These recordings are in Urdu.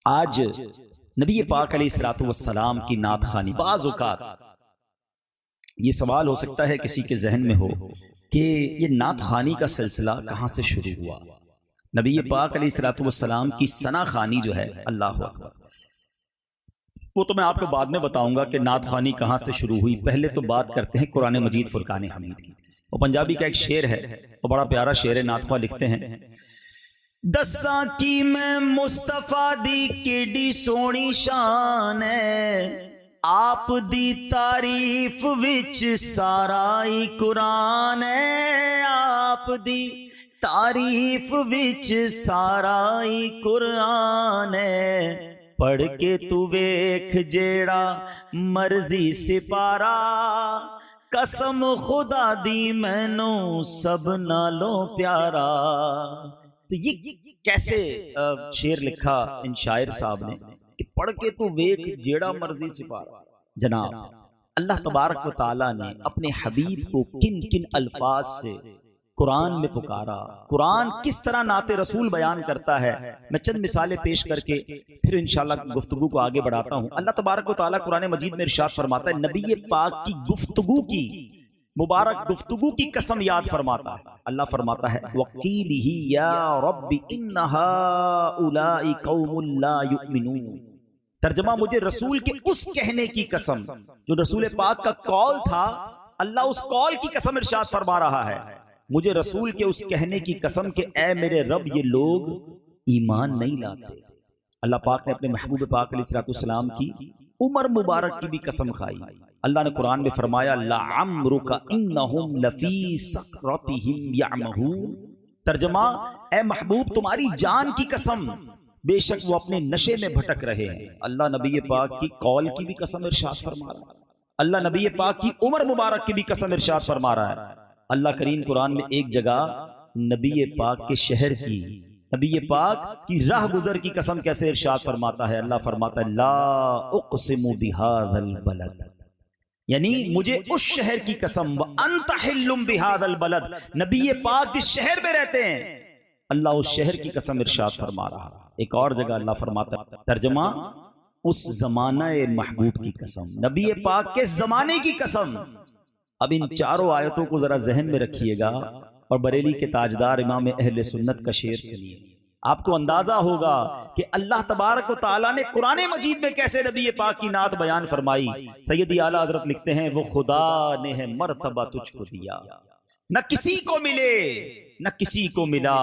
آج نبی پاک علیہ الصلوۃ والسلام کی نعت خوانی، بعض اوقات یہ سوال ہو سکتا ہے کسی کے ذہن میں ہو کہ یہ نعت خوانی کا سلسلہ کہاں سے شروع ہوا۔ نبی پاک علیہ الصلوۃ والسلام کی ثنا خوانی جو ہے، اللہ اکبر، وہ تو میں آپ کو بعد میں بتاؤں گا کہ نعت خوانی کہاں سے شروع ہوئی۔ پہلے تو بات کرتے ہیں قرآن مجید فرقان حمید کی۔ وہ پنجابی کا ایک شعر ہے، وہ بڑا پیارا شعر ہے، نعت خواں لکھتے ہیں: دساں کی میں مصطفیٰ دی کیڈی سونی شان ہے، آپ دی تعریف وچ سارا ہی قرآن ہے، آپ دی تعریف وچ سارا ہی قرآن ہے، پڑھ کے تو ویکھ جیڑا مرضی سپارا، قسم خدا دی مینوں سب نالوں پیارا۔ تو یہ کیسے شعر لکھا ان شاعر صاحب نے کہ پڑھ کے تو ویکھ جیڑا مرضی سپارا۔ جناب اللہ تبارک و تعالیٰ نے اپنے حبیب کو کن کن الفاظ سے قرآن میں پکارا، قرآن کس طرح نعت رسول بیان کرتا ہے، میں چند مثالیں پیش کر کے پھر انشاءاللہ گفتگو کو آگے بڑھاتا ہوں۔ اللہ تبارک و تعالیٰ قرآن مجید میں ارشاد فرماتا ہے، نبی پاک کی گفتگو کی، مبارک گفتگو کی قسم یاد فرماتا ہے۔ اللہ فرماتا ہے وَقِيلِهِ يَا رَبِّ إِنَّ هَؤُلَاءِ قَوْمٌ لَا يُؤْمِنُونَ۔ ترجمہ، مجھے رسول کے اس کہنے کی قسم جو رسول پاک کا قول تھا، اللہ اس قول کی قسم ارشاد فرما رہا ہے، مجھے رسول کے اس کہنے کی قسم کہ اے میرے رب یہ لوگ ایمان نہیں لاتے۔ اللہ پاک نے اپنے محبوب پاک علیہ الصلوۃ والسلام کی عمر مبارک کی بھی قسم کھائی۔ اللہ نے قرآن میں فرمایا لَعَمْرُكَ إِنَّهُمْ لَفِي سَكْرَتِهِمْ يَعْمَهُونَ۔ ترجمہ، اے محبوب تمہاری جان کی قسم، بے شک وہ اپنے نشے میں بھٹک رہے ہیں۔ اللہ نبی پاک کی قول کی بھی قسم ارشاد فرما رہا ہے، اللہ نبی پاک کی عمر مبارک کی بھی قسم ارشاد فرما رہا ہے۔ اللہ کریم قرآن میں ایک جگہ نبی پاک کے شہر کی، نبی پاک کی راہ گزر کی قسم کیسے ارشاد فرماتا ہے؟ اللہ فرماتا ہے لا اقسم بہذا البلد، یعنی مجھے اس شہر کی قسم، وانت حل بہذا البلد، نبی پاک جس شہر میں رہتے ہیں اللہ اس شہر کی قسم ارشاد فرما رہا ہے۔ ایک اور جگہ اللہ فرماتا ہے، ترجمہ، اس زمانہ محبوب کی قسم، نبی پاک کے زمانے کی قسم۔ اب ان چاروں آیتوں کو ذرا ذہن میں رکھیے گا اور بریلی کے تاجدار امام اہل سنت کا شعر سنیے، آپ کو اندازہ ہوگا کہ اللہ تبارک و تعالیٰ نے قرآن مجید میں کیسے نبی پاک کی نعت بیان فرمائی۔ سیدی اعلیٰ حضرت لکھتے ہیں وہ خدا نے ہے مرتبہ تجھ کو دیا، نہ کسی کو ملے نہ کسی کو ملا،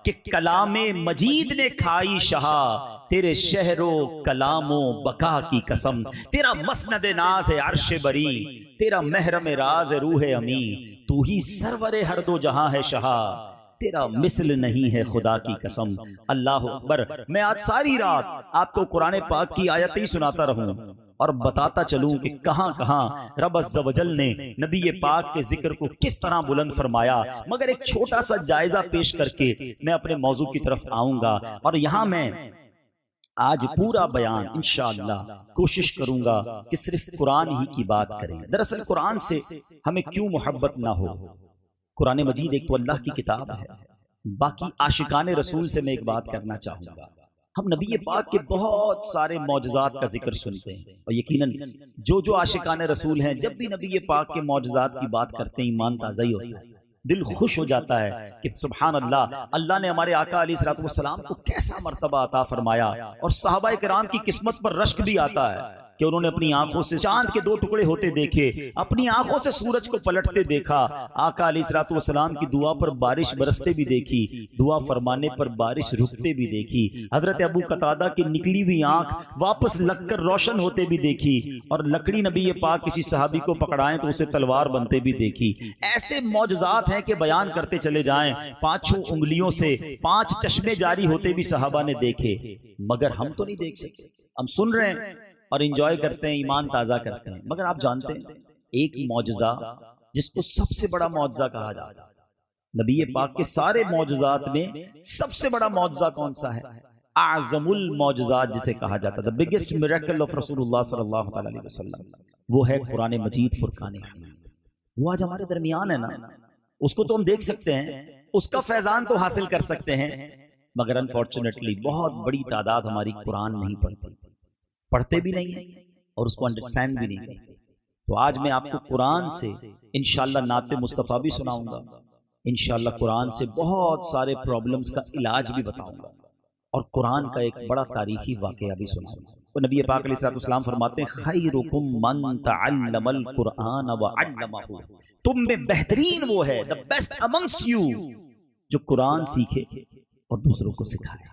کہ کلام مجید نے کھائی شہا، تیرے شہر و کلام و بقا کی قسم، تیرا مسند ناز ہے عرش بری، تیرا محرم راز روح امی، تو ہی سرور ہر دو جہاں ہے شہا، تیرا مثل نہیں ہے خدا کی قسم۔ اللہ اکبر۔ میں آج ساری رات آپ کو قرآن پاک کی آیتیں سناتا رہوں اور بتاتا چلوں کہ کہاں کہاں رب عز و جل نے نبی پاک کے ذکر کو کس طرح بلند فرمایا، مگر ایک چھوٹا سا جائزہ پیش کر کے میں اپنے موضوع کی طرف آؤں گا، اور یہاں میں آج پورا بیان انشاءاللہ کوشش کروں گا کہ صرف قرآن ہی کی بات کریں۔ دراصل قرآن سے ہمیں کیوں محبت نہ ہو؟ قرآن مجید ایک تو اللہ کی کتاب ہے، باقی عاشقان رسول سے میں ایک بات کرنا چاہوں گا۔ ہم نبی پاک کے بہت سارے معجزات کا ذکر سنتے ہیں، اور یقیناً جو عاشقان رسول ہیں جب بھی نبی پاک کے معجزات کی بات کرتے ہیں ایمان تازہ ہی ہوتا ہے، دل خوش ہو جاتا ہے کہ سبحان اللہ، اللہ نے ہمارے آقا علیہ الصلوۃ والسلام کو کیسا مرتبہ عطا فرمایا، اور صحابہ کرام کی قسمت پر رشک بھی آتا ہے کہ انہوں نے اپنی آنکھوں سے چاند کے 2 ٹکڑے ہوتے دیکھے، اپنی آنکھوں سے سورج کو پلٹتے دیکھا، آقا علیہ الصلوۃ والسلام کی دعا پر بارش برستے بھی دیکھی، دعا فرمانے پر بارش رکتے بھی دیکھی، حضرت ابو قتادہ کی نکلی ہوئی آنکھ واپس لگ کر روشن ہوتے بھی دیکھی، اور لکڑی نبی پاک کسی صحابی کو پکڑائیں تو اسے تلوار بنتے بھی دیکھی۔ ایسے معجزات ہیں کہ بیان کرتے چلے جائیں، 5 انگلیوں سے 5 چشمے جاری ہوتے بھی صحابہ نے دیکھے، مگر ہم تو نہیں دیکھ سکتے۔ ہم سن رہے ہیں اور انجوائے کرتے ہیں، ایمان تازہ کرتے ہیں، مگر آپ جانتے ہیں ایک معجزہ جس کو سب سے بڑا معجزہ کہا جاتا ہے، نبی پاک کے سارے معجزات میں سب سے بڑا معجزہ کون سا ہے؟ اعظم المعجزات جسے کہا جاتا ہے، the biggest miracle of رسول اللہ صلی اللہ علیہ وسلم، وہ ہے قرآن مجید فرقان حمید۔ وہ آج ہمارے درمیان ہے نا، اس کو تو ہم دیکھ سکتے ہیں، اس کا فیضان تو حاصل کر سکتے ہیں، مگر انفارچونیٹلی بہت بڑی تعداد ہماری قرآن نہیں پڑھتے بھی نہیں ہیں اور اس کو انڈرسٹینڈ بھی نہیں کرتے. تو آج میں آپ کو قرآن سے انشاءاللہ نعت مصطفیٰ بھی سناؤں گا، انشاءاللہ قرآن سے بہت سارے پرابلمز کا علاج بھی بتاؤں گا، اور قرآن کا ایک بڑا تاریخی واقعہ بھی سناؤں گا. تو نبی پاک علیہ الصلوۃ والسلام فرماتے ہیں خیرکم من تعلم القرآن وعلمہ، تم میں بہترین وہ ہے، the best amongst you، جو قرآن سیکھے اور دوسروں کو سکھائے.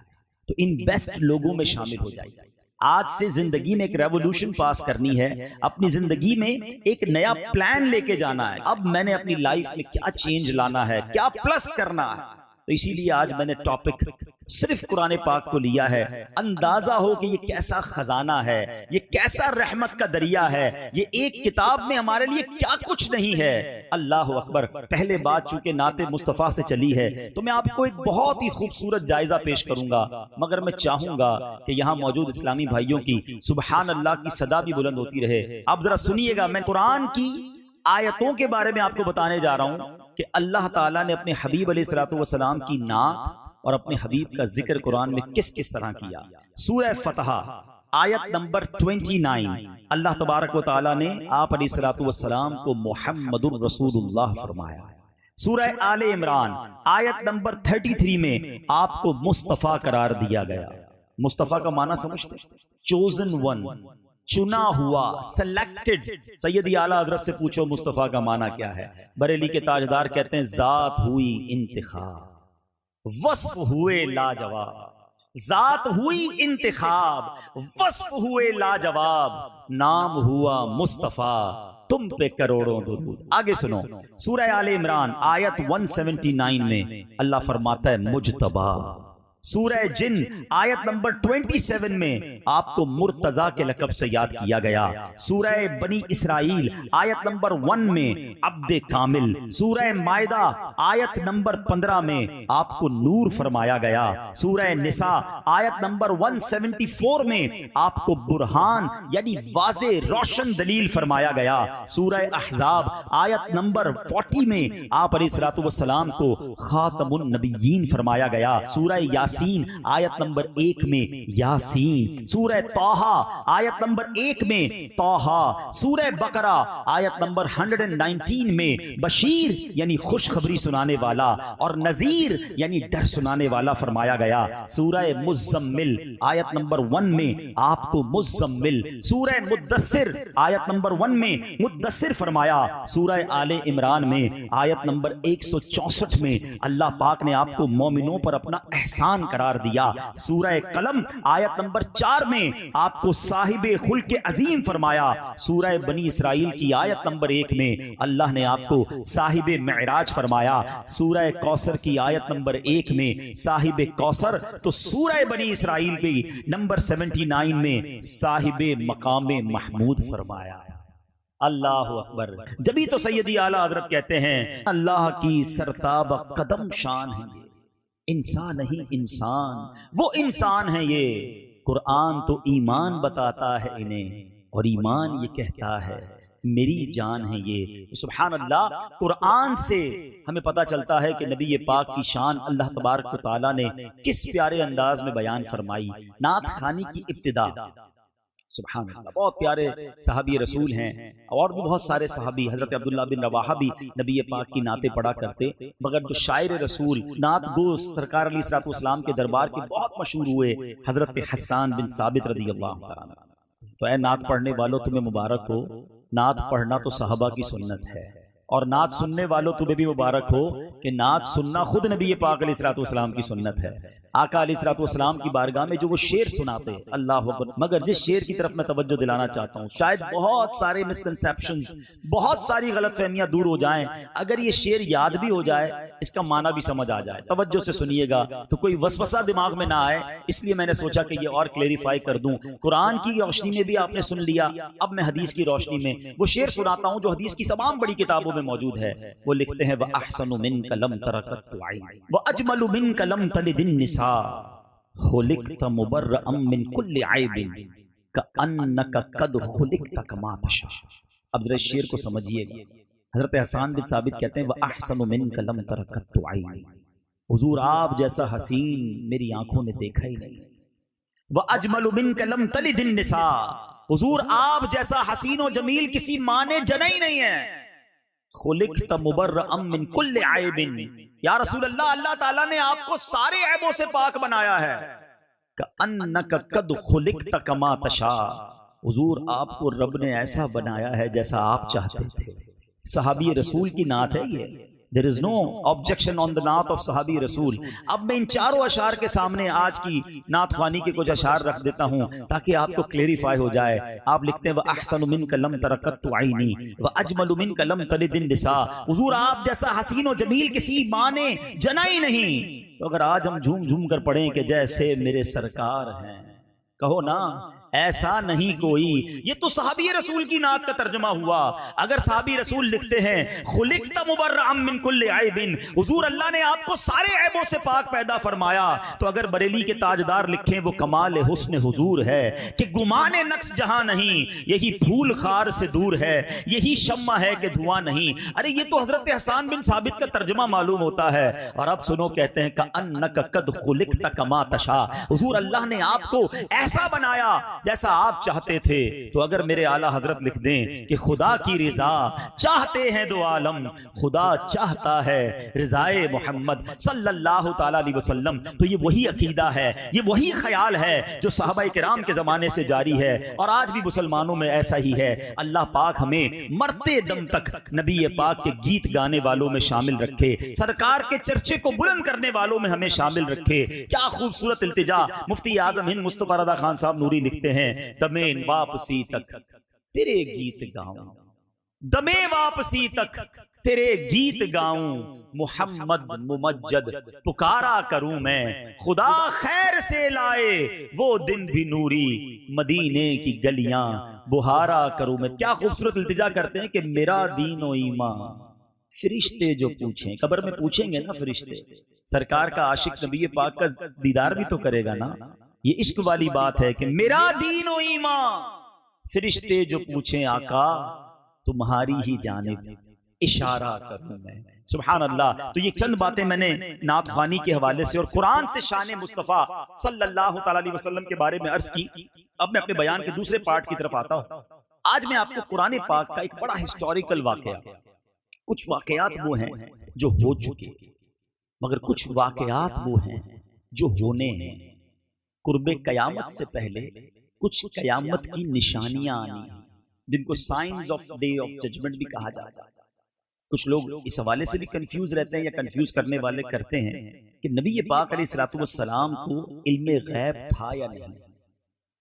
تو ان بیسٹ لوگوں میں شامل ہو جائے. آج سے زندگی میں ایک ریولوشن پاس کرنی ہے، اپنی زندگی میں ایک نیا پلان لے کے جانا ہے. اب میں نے اپنی لائف میں کیا چینج لانا ہے، کیا پلس کرنا ہے. تو اسی لیے آج میں نے ٹاپک صرف قرآن پاک کو لیا ہے. اندازہ ہو کہ یہ کیسا خزانہ ہے، یہ کیسا رحمت کا دریا ہے، یہ ایک کتاب میں ہمارے لیے کیا کچھ نہیں ہے. اللہ اکبر. پہلے بات چونکہ نعت مصطفیٰ سے چلی ہے تو میں آپ کو ایک بہت ہی خوبصورت جائزہ پیش کروں گا، مگر میں چاہوں گا کہ یہاں موجود اسلامی بھائیوں کی سبحان اللہ کی صدا بھی بلند ہوتی رہے. آپ ذرا سنیے گا، میں قرآن کی آیتوں کے بارے میں آپ کو بتانے جا رہا ہوں کہ اللہ تعالیٰ نے اپنے حبیب علیہ الصلوۃ والسلام کی نعت اور اپنے حبیب کا ذکر قرآن میں کس کس طرح کیا. سورہ فتح آیت نمبر 29 اللہ تبارک و تعالیٰ نے آپ علیہ الصلوۃ والسلام کو محمد الرسول اللہ فرمایا. سورہ آل عمران آیت نمبر 33 میں آپ کو مصطفیٰ قرار دیا گیا. مصطفیٰ کا معنی سمجھتے؟ چوزن ون، چنا ہوا، سلیکٹڈ. سیدی اعلیٰ حضرت سے پوچھو مصطفیٰ کا معنی کیا ہے. بریلی کے تاجدار کہتے ہیں ذات ہوئی انتخاب، وصف ہوئے لاجواب. ذات ہوئی انتخاب، وصف ہوئے لاجواب، نام ہوا مصطفیٰ، تم پہ کروڑوں درود. آگے سنو سورہ آل عمران آیت 179 میں اللہ فرماتا ہے مجتبی. سورہ جن آیت نمبر 27 میں آپ کو مرتضیٰ کے لقب سے یاد کیا گیا. سورہ بنی اسرائیل آیت نمبر 1 میں عبد کامل. سورہ مائدہ آیت نمبر 15 میں آپ کو نور فرمایا گیا. سورہ نساء آیت نمبر 174 میں آپ کو برہان یعنی واضح روشن دلیل فرمایا گیا. سورہ احزاب آیت نمبر 40 میں آپ علیہ الصلوۃ والسلام کو خاتم النبیین فرمایا گیا. سورہ یاسین آیت نمبر 1 میں یاسین. سورہ طٰہٰ آیت نمبر 1 میں طٰہٰ. سورہ بقرہ آیت نمبر 119 میں بشیر یعنی خوشخبری سنانے والا اور نذیر یعنی ڈر سنانے والا فرمایا گیا. سورہ مزمل آیت نمبر 1 میں آپ کو مزمل. سورہ مدثر آیت نمبر 1 میں مدثر فرمایا. سورہ آل عمران میں آیت نمبر 164 میں اللہ پاک نے آپ کو مومنوں پر اپنا احسان قرار دیا. سورہ قلم آیت نمبر 4 میں آپ کو صاحب خلق عظیم فرمایا. سورہ بنی اسرائیل کی آیت نمبر 1 میں اللہ نے آپ کو صاحب معراج فرمایا. سورہ کوثر کی آیت نمبر 1 میں صاحب کوثر. تو سورہ بنی اسرائیل کی نمبر 79 میں صاحب مقام محمود فرمایا. اللہ اکبر. جبھی تو سیدی اعلیٰ حضرت کہتے ہیں اللہ کی سرتاب قدم شان ہے یہ، انسان نہیں انسان، وہ انسان ہے یہ. قرآن تو ایمان بتاتا ہے انہیں، اور ایمان یہ کہتا ہے میری جان ہے یہ. سبحان اللہ. قرآن سے ہمیں پتہ چلتا ہے کہ نبی پاک کی شان اللہ تبارک و تعالیٰ نے کس پیارے انداز میں بیان فرمائی. نعت خوانی کی ابتدا سبحان اللہ. بہت پیارے صحابی رسول ہیں اور بھی بہت سارے صحابی. حضرت عبداللہ بن رواحہ بھی نبی پاک کی نعتیں پڑھا کرتے، مگر جو شاعر رسول نعت گو سرکار علیہ الصلوۃ والسلام کے دربار کے بہت مشہور ہوئے حضرت حسان بن ثابت رضی اللہ عنہ. تو اے نعت پڑھنے والوں تمہیں مبارک ہو. نعت پڑھنا تو صحابہ کی سنت ہے، اور نعت سننے والوں تمہیں بھی مبارک ہو کہ نعت سننا خود نبی پاک علیہ الصلوۃ والسلام کی سنت ہے. آقا علیہ الصلوۃ والسلام کی بارگاہ میں جو وہ شعر سناتے اللہ اکبر. مگر جس شعر کی طرف میں توجہ دلانا چاہتا ہوں، شاید بہت سارے مسکنسیپشنز، بہت ساری غلط فہمیاں دور ہو جائیں. اگر یہ شعر یاد بھی ہو جائے، اس کا معنی بھی سمجھ آ جائے، توجہ سے سنیے گا تو کوئی وسوسہ دماغ میں نہ آئے. اس لیے میں نے سوچا کہ یہ اور کلیریفائی کر دوں. قرآن کی روشنی میں بھی آپ نے سن لیا، اب میں حدیث کی روشنی میں وہ شعر سناتا ہوں جو حدیث کی تمام بڑی کتابوں میں موجود ہے. وہ لکھتے ہیں وَأَحْسَنُ مِنْكَ لَمْ تَرَكَتْ عَيْنٍ وَأَجْمَلُ مِنْكَ لَمْ تَلِدِ النِّسَاءُ خُلِقْتَ مُبَرَّأً مِنْ كُلِّ عَيْبٍ كَأَنَّكَ قَدْ خُلِقْتَ كَمَا تَشَاءُ. اب ذرا شعر کو سمجھیے گا. حضرت حسان بن ثابت کہتے ہیں وَأَحْسَنُ مِنْكَ لَمْ تَرَكَتْ عَيْنٍ. حضور آپ جیسا حسین میری آنکھوں نے دیکھا ہی نہیں. وَأَجْمَلُ مِنْكَ لَمْ تَلِدِ النِّسَاء، حضور آپ جیسا حسین و جمیل کسی ماں نے جنا ہی نہیں ہے. خُلِقْتَ مُبَرَّأً مِّن كُلِّ عَيْبٍ، یا رسول اللہ، اللہ تعالیٰ نے آپ کو سارے عیبوں سے پاک بنایا ہے. كَأَنَّكَ قَدْ خُلِقْتَ كَمَا تَشَاءُ، حضور آپ کو رب نے ایسا بنایا ہے جیسا آپ چاہتے تھے. صحابی رسول کی نعت ہے یہ. There is no objection on the نعت of صحابی رسول. اب میں ان چاروں اشعار کے سامنے آج کی نعت خوانی کے کچھ اشعار رکھ دیتا ہوں تاکہ آپ کو کلیریفائی ہو جائے. آپ لکھتے ہیں وَأَحْسَنُ مِنْكَ لَمْ تَرَ قَطُّ عَيْنِي وَأَجْمَلُ مِنْكَ لَمْ تَلِدِ النِّسَاء، حضور آپ جیسا حسین و جمیل کسی ماں نے جنا ہی نہیں. تو اگر آج ہم جھوم جھوم کر پڑھیں کہ جیسے میرے سرکار ہیں، کہو نا ایسا نہیں کوئی. یہ تو صحابی رسول کی نعت کا ترجمہ ہوا. اگر صحابی رسول لکھتے ہیں خلقت مبرأ من کل عیب، حضور اللہ نے آپ کو سارے عیبوں سے پاک پیدا فرمایا، تو اگر بریلی کے تاجدار لکھیں وہ کمال حسن حضور ہے کہ گمان نقص جہاں نہیں، یہی پھول خار سے دور ہے، یہی شمع ہے کہ دھواں نہیں. ارے یہ تو حضرت حسان بن ثابت کا ترجمہ معلوم ہوتا ہے. اور اب سنو، کہتے ہیں کأنک قد خلقت کما تشاء، حضور اللہ نے آپ کو ایسا بنایا جیسا آپ چاہتے تھے. تو اگر میرے اعلیٰ حضرت لکھ دیں کہ خدا کی رضا چاہتے ہیں دو عالم، خدا چاہتا ہے رضائے محمد صلی اللہ تعالی علیہ وسلم، تو یہ وہی عقیدہ ہے، یہ وہی خیال ہے جو صحابہ کرام کے زمانے سے جاری ہے اور آج بھی مسلمانوں میں ایسا ہی ہے. اللہ پاک ہمیں مرتے دم تک نبی پاک کے گیت گانے والوں میں شامل رکھے، سرکار کے چرچے کو بلند کرنے والوں میں ہمیں شامل رکھے. کیا خوبصورت التجا. مفتی اعظم ہند مصطفیٰ رضا خان صاحب نوری لکھتے ہیں دمیں واپسی تک تیرے گیت گاؤں، دمیں واپسی تک تیرے گیت گاؤں، محمد ممجد پکارا کروں میں، خدا خیر سے لائے وہ دن بھی نوری، مدینے کی گلیاں بہارا کروں میں. کیا خوبصورت التجا کرتے ہیں کہ میرا دین و ایمان فرشتے جو پوچھیں، قبر میں پوچھیں گے نا فرشتے، سرکار کا عاشق نبی پاک کا دیدار بھی تو کرے گا نا. یہ عشق والی بات ہے کہ میرا دین و ایمان فرشتے جو پوچھیں آقا تمہاری ہی جانب اشارہ کروں میں. سبحان اللہ. تو یہ چند باتیں میں نے نعت خوانی کے حوالے سے اور قرآن سے شان مصطفیٰ صلی اللہ تعالی علیہ وسلم کے بارے میں عرض کی. اب میں اپنے بیان کے دوسرے پارٹ کی طرف آتا ہوں. آج میں آپ کو قرآن پاک کا ایک بڑا ہسٹوریکل واقعہ، کچھ واقعات وہ ہیں جو ہو چکے، مگر کچھ واقعات وہ ہیں جو ہونے ہیں. قرب قیامت سے پہلے کچھ قیامت کی نشانیاں آنی ہیں جن کو signs of day of judgement بھی کہا جاتا ہے. کچھ لوگ اس حوالے سے بھی کنفیوز رہتے ہیں یا کنفیوز کرنے والے کرتے ہیں کہ نبی پاک علیہ الصلوۃ والسلام کو علم غیب تھا یا نہیں.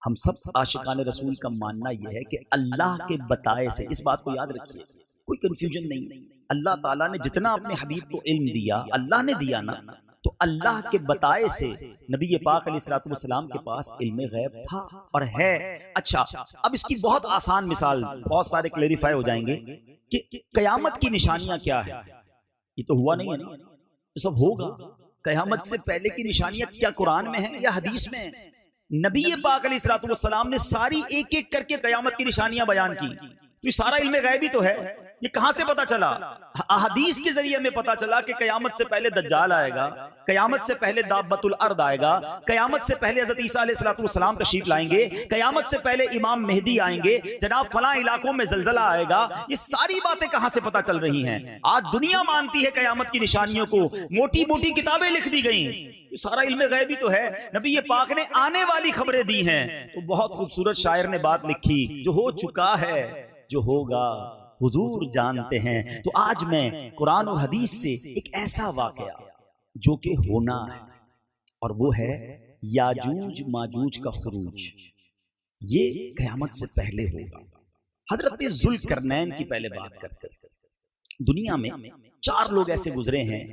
ہم سب عاشقان رسول کا ماننا یہ ہے کہ اللہ کے بتائے سے، اس بات کو یاد رکھیے، کوئی کنفیوژن نہیں. اللہ تعالیٰ نے جتنا اپنے حبیب کو علم دیا، اللہ نے دیا نا، تو اللہ کے بتائے سے نبی پاک علیہ الصلوۃ والسلام کے پاس علم غیب تھا اور ہے. اچھا، اب اس کی بہت آسان مثال، بہت سارے کلیریفائی ہو جائیں گے کہ قیامت کی نشانیاں کیا ہے. یہ تو ہوا نہیں ہے نا، تو سب ہوگا. قیامت سے پہلے کی نشانیاں کیا قرآن میں ہیں یا حدیث میں ہیں؟ نبی پاک علیہ الصلوۃ والسلام نے ساری ایک ایک کر کے قیامت کی نشانیاں بیان کی. تو یہ سارا علم غیب ہی تو ہے. یہ کہاں سے پتا چلا؟ احادیث کے ذریعے میں پتا چلا کہ قیامت سے پہلے دجال آئے گا، قیامت سے پہلے دابۃ الارض آئے گا، قیامت سے پہلے حضرت عیسیٰ علیہ الصلوۃ والسلام تشریف لائیں گے، قیامت سے پہلے امام مہدی آئیں گے، جناب فلاں علاقوں میں زلزلہ آئے گا. یہ ساری باتیں کہاں سے پتا چل رہی ہیں؟ آج دنیا مانتی ہے قیامت کی نشانیوں کو، موٹی موٹی کتابیں لکھ دی گئیں. یہ سارا علم غیب ہی تو ہے. نبی پاک نے آنے والی خبریں دی ہیں. تو بہت خوبصورت شاعر نے بات لکھی، جو ہو چکا ہے جو ہوگا حضور جانتے ہیں. تو آج میں قرآن اور حدیث سے ایک ایسا واقعہ جو کہ ہونا ہے، اور وہ ہے یاجوج ماجوج کا خروج. یہ قیامت سے پہلے ہوگا. حضرت ذوالقرنین کی پہلے بات کرتے ہیں. دنیا میں 4 لوگ ایسے گزرے ہیں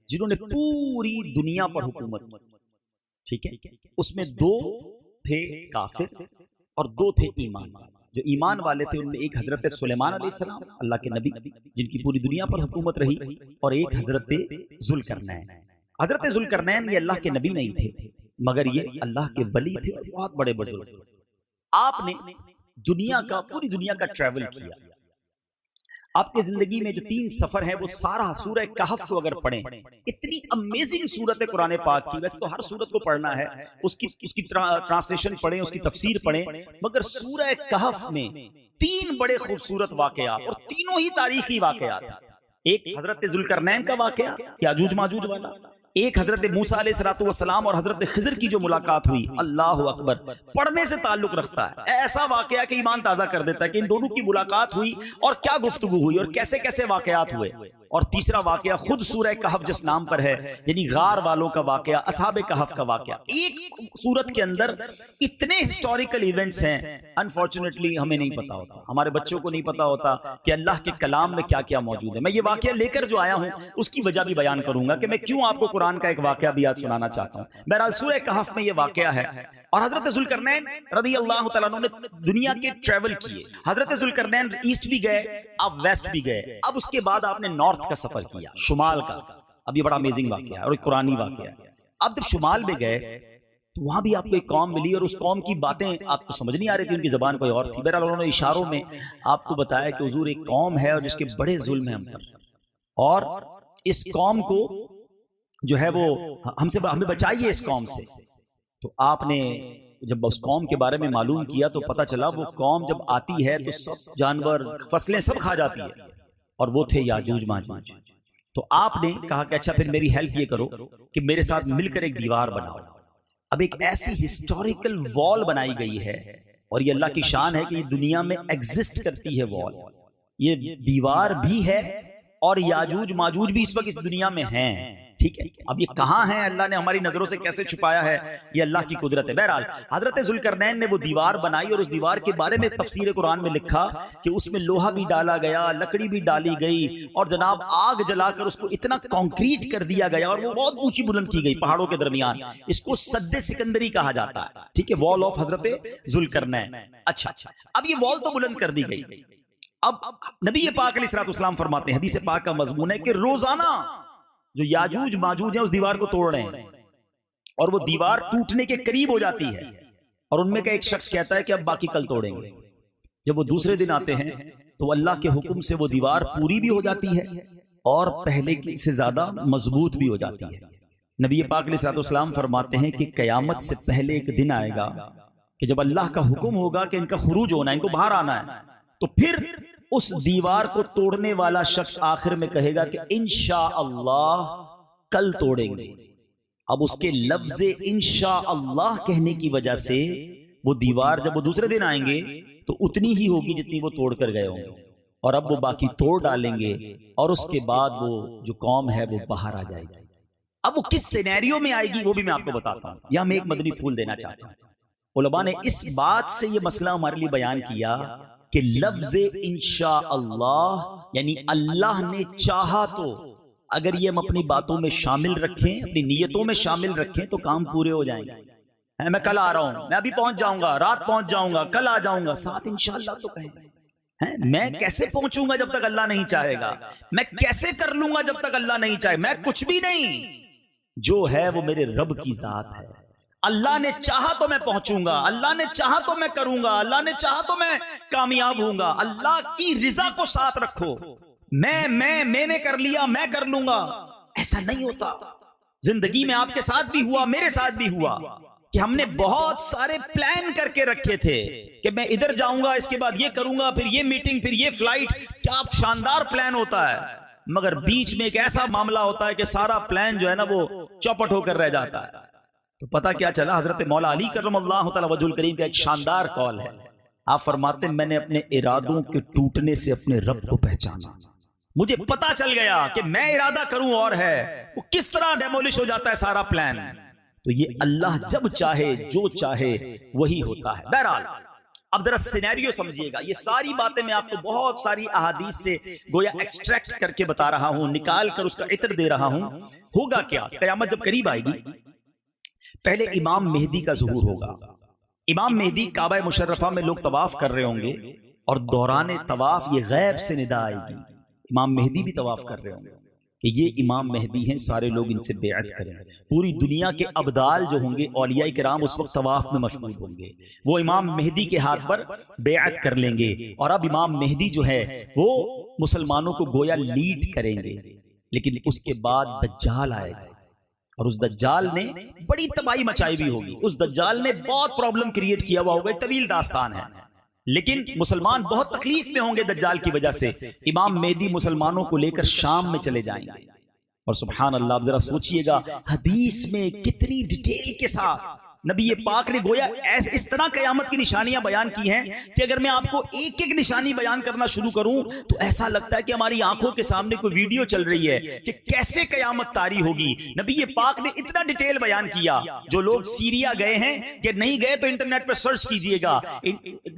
جنہوں نے پوری دنیا پر حکومت کی. ٹھیک ہے، اس میں 2 تھے کافر اور 2 تھے ایمان والے. جو ایمان والے تھے ان میں ایک حضرت سلیمان علیہ السلام اللہ کے نبی جن کی پوری دنیا پر حکومت رہی، اور ایک حضرت ذوالقرنین. حضرت ذوالقرنین یہ اللہ کے نبی نہیں تھے مگر یہ اللہ کے ولی تھے، بہت بڑے بزرگ. آپ نے دنیا کا، پوری دنیا کا ٹریول کیا. آپ کی زندگی میں جو 3 سفر ہیں وہ سارا سورہ کہف کو اگر پڑھیں، اتنی امیزنگ سورت ہے قرآن پاک کی. ویسے تو ہر سورت کو پڑھنا ہے، اس کی ٹرانسلیشن پڑھیں، اس کی تفسیر پڑھیں، مگر سورہ کہف میں 3 بڑے خوبصورت واقعات، اور تینوں ہی تاریخی واقعات. ایک حضرت ذوالقرنین کا واقعہ یاجوج ماجوج والا، ایک حضرت موسیٰ علیہ السلام اور حضرت خضر کی جو ملاقات ہوئی، اللہ اکبر، پڑھنے سے تعلق رکھتا ہے. ایسا واقعہ کہ ایمان تازہ کر دیتا ہے کہ ان دونوں کی ملاقات ہوئی اور کیا گفتگو ہوئی اور کیسے کیسے واقعات ہوئے. اور تیسرا واقعہ خود سورہ کہف جس نام پر ہے، یعنی غار والوں کا واقعہ، اصحاب کہف کا واقعہ. ایک سورت کے اندر اتنے ہسٹوریکل ایونٹس ہیں، انفارچونیٹلی ہمیں نہیں پتا ہوتا، ہمارے بچوں کو نہیں پتا ہوتا کہ اللہ کے کلام میں کیا کیا موجود ہے. میں یہ واقعہ لے کر جو آیا ہوں اس کی وجہ بھی بیان کروں گا کہ میں کیوں آپ کو قرآن کا ایک واقعہ بھی آج سنانا چاہتا ہوں. بہرحال سورہ کہف میں یہ واقعہ ہے. اور حضرت ذوالقرنین رضی اللہ تعالیٰ عنہ نے دنیا کے ٹریول کیے. حضرت ذوالقرنین ایسٹ بھی گئے، اب ویسٹ بھی گئے، اب اس کے بعد آپ نے نارتھ کا سفر کیا، شمال کا. اب یہ بڑا امیزنگ واقعہ ہے اور ایک قرآنی واقعہ ہے. اب جب شمال میں گئے تو وہاں بھی آپ کو ایک قوم ملی اور اس قوم کی باتیں آپ کو سمجھ نہیں آ رہی تھی، ان کی زبان کوئی اور تھی. بہرحال انہوں نے اشاروں میں آپ کو بتایا کہ حضور ایک قوم ہے اور جس کے بڑے ظلم ہیں ہم پر، اور اس قوم کو جو ہے وہ ہمیں بچائیے اس قوم سے. تو آپ نے جب اس قوم کے بارے میں معلوم کیا تو پتا چلا وہ قوم جب آتی ہے تو سب جانور فصلیں سب کھا جاتی ہے، اور وہ تھے یاجوج ماجوج. تو آپ نے کہا کہ اچھا پھر میری ہیلپ یہ کرو کہ میرے ساتھ مل کر ایک دیوار بناؤ. اب ایک ایسی ہسٹوریکل وال بنائی گئی ہے، اور یہ اللہ کی شان ہے کہ یہ دنیا میں ایگزسٹ کرتی ہے وال. یہ دیوار بھی ہے اور یاجوج ماجوج بھی اس وقت اس دنیا میں ہیں. ٹھیک ہے، اب یہ کہاں ہیں، اللہ نے ہماری نظروں سے کیسے چھپایا ہے، یہ اللہ کی قدرت ہے. بہرحال حضرت ذوالقرنین نے وہ دیوار بنائی، اور اس دیوار کے بارے میں تفسیر قرآن میں لکھا کہ اس میں لوہا بھی ڈالا گیا، لکڑی بھی ڈالی گئی، اور جناب آگ جلا کر اس کو اتنا کانکریٹ کر دیا گیا، اور وہ بہت اونچی بلند کی گئی پہاڑوں کے درمیان. اس کو سد سکندری کہا جاتا ہے. ٹھیک ہے، وال آف حضرت ذوالقرنین. اچھا، اب یہ وال تو بلند کر دی گئی. اب نبی پاک علیہ الصلوۃ والسلام فرماتے ہیں، حدیث پاک کا مضمون ہے کہ روزانہ جو یاجوج ماجوج ہیں اس دیوار کو توڑ رہے ہیں، اور وہ دیوار ٹوٹنے کے قریب ہو جاتی ہے، اور ان میں کا ایک شخص کہتا ہے کہ اب باقی کل توڑیں گے. جب وہ دوسرے دن آتے ہیں تو اللہ کے حکم سے وہ دیوار پوری بھی ہو جاتی ہے اور پہلے سے زیادہ مضبوط بھی ہو جاتی ہے. نبی پاک علیہ الصلوۃ والسلام فرماتے ہیں کہ قیامت سے پہلے ایک دن آئے گا کہ جب اللہ کا حکم ہوگا کہ ان کا خروج ہونا ہے، ان کو باہر آنا ہے، تو پھر اس دیوار کو توڑنے والا شخص آخر میں کہے گا کہ انشاءاللہ کل توڑیں گے. اب اس کے لفظ انشاءاللہ کہنے کی وجہ سے وہ دیوار جب وہ دوسرے دن آئیں گے تو اتنی ہی ہوگی جتنی وہ توڑ کر گئے ہوں گے، اور اب وہ باقی توڑ ڈالیں گے، اور اس کے بعد وہ جو قوم ہے وہ باہر آ جائے گی. اب وہ کس سینیریو میں آئے گی وہ بھی میں آپ کو بتاتا ہوں. یہاں میں ایک مدنی پھول دینا چاہتا ہوں. علماء نے اس بات سے یہ مسئلہ ہمارے لیے بیان کیا کہ لفظ انشاءاللہ یعنی اللہ نے چاہا تو، اگر یہ ہم اپنی باتوں میں شامل رکھیں، اپنی نیتوں میں شامل رکھیں تو کام پورے ہو جائیں گے. میں کل آ رہا ہوں، میں ابھی پہنچ جاؤں گا، رات پہنچ جاؤں گا، کل آ جاؤں گا، ساتھ انشاءاللہ تو کہیں. میں کیسے پہنچوں گا جب تک اللہ نہیں چاہے گا؟ میں کیسے کر لوں گا جب تک اللہ نہیں چاہے؟ میں کچھ بھی نہیں، جو ہے وہ میرے رب کی ذات ہے. اللہ نے چاہا تو میں پہنچوں گا، اللہ نے چاہا تو میں کروں گا، اللہ نے چاہا تو میں کامیاب ہوں گا. اللہ کی رضا کو ساتھ رکھو. میں نے کر لیا، میں کر لوں گا، ایسا نہیں ہوتا. زندگی میں آپ کے ساتھ بھی ہوا، میرے ساتھ بھی ہوا کہ ہم نے بہت سارے پلان کر کے رکھے تھے کہ میں ادھر جاؤں گا، اس کے بعد یہ کروں گا، پھر یہ میٹنگ، پھر یہ فلائٹ. کیا شاندار پلان ہوتا ہے، مگر بیچ میں ایک ایسا معاملہ ہوتا ہے کہ سارا پلان جو ہے نا وہ چوپٹ ہو کر رہ جاتا ہے. تو پتا کیا چلا؟ حضرت مولا علی کرم اللہ تعالی وجہ الکریم کا ایک شاندار قول ہے. آپ فرماتے ہیں میں نے اپنے ارادوں کے ٹوٹنے سے اپنے رب کو پہچانا. مجھے پتا چل گیا کہ میں ارادہ کروں اور ہے وہ کس طرح ڈیمولش ہو جاتا ہے سارا پلان. تو یہ اللہ جب چاہے جو چاہے وہی ہوتا ہے. بہرحال اب ذرا سینیریو سمجھیے گا. یہ ساری باتیں میں آپ کو بہت ساری احادیث سے گویا ایکسٹریکٹ کر کے بتا رہا ہوں، نکال کر اس کا عطر دے رہا ہوں. ہوگا کیا؟ قیامت جب قریب آئے گی پہلے امام مہدی کا ظہور ہوگا. امام مہدی کعبہ مشرفہ میں لوگ طواف کر رہے ہوں گے، اور دوران طواف یہ غیب سے ندا آئے گی، امام مہدی بھی طواف کر رہے ہوں گے. کہ یہ امام مہدی ہیں، سارے لوگ ان سے بیعت کریں. پوری دنیا کے ابدال جو ہوں گے، اولیاء کرام اس وقت طواف میں مشغول ہوں گے، وہ امام مہدی کے ہاتھ پر بیعت کر لیں گے. اور اب امام مہدی جو ہے وہ مسلمانوں کو گویا لیڈ کریں گے. لیکن اس کے بعد دجال آئے گا، اور اس دجال نے بڑی تباہی مچائی بھی ہوگی. اس دجال نے بہت پرابلم کریٹ کیا ہوا ہوگا، طویل داستان ہے. لیکن مسلمان بہت تکلیف میں ہوں گے دجال کی وجہ سے. امام مہدی مسلمانوں کو لے کر شام میں چلے جائیں گے. اور سبحان اللہ، آپ ذرا سوچئے گا حدیث میں کتنی ڈیٹیل کے ساتھ نبی پاک نے گویا اس طرح قیامت کی نشانیاں بیان کی ہیں کہ اگر میں آپ کو ایک ایک نشانی بیان کرنا شروع کروں تو ایسا لگتا ہے کہ ہماری آنکھوں کے سامنے کوئی ویڈیو چل رہی ہے کہ کیسے قیامت طاری ہوگی. نبی پاک نے اتنا ڈیٹیل بیان کیا. جو لوگ سیریا گئے ہیں کہ نہیں گئے تو انٹرنیٹ پر سرچ کیجئے گا،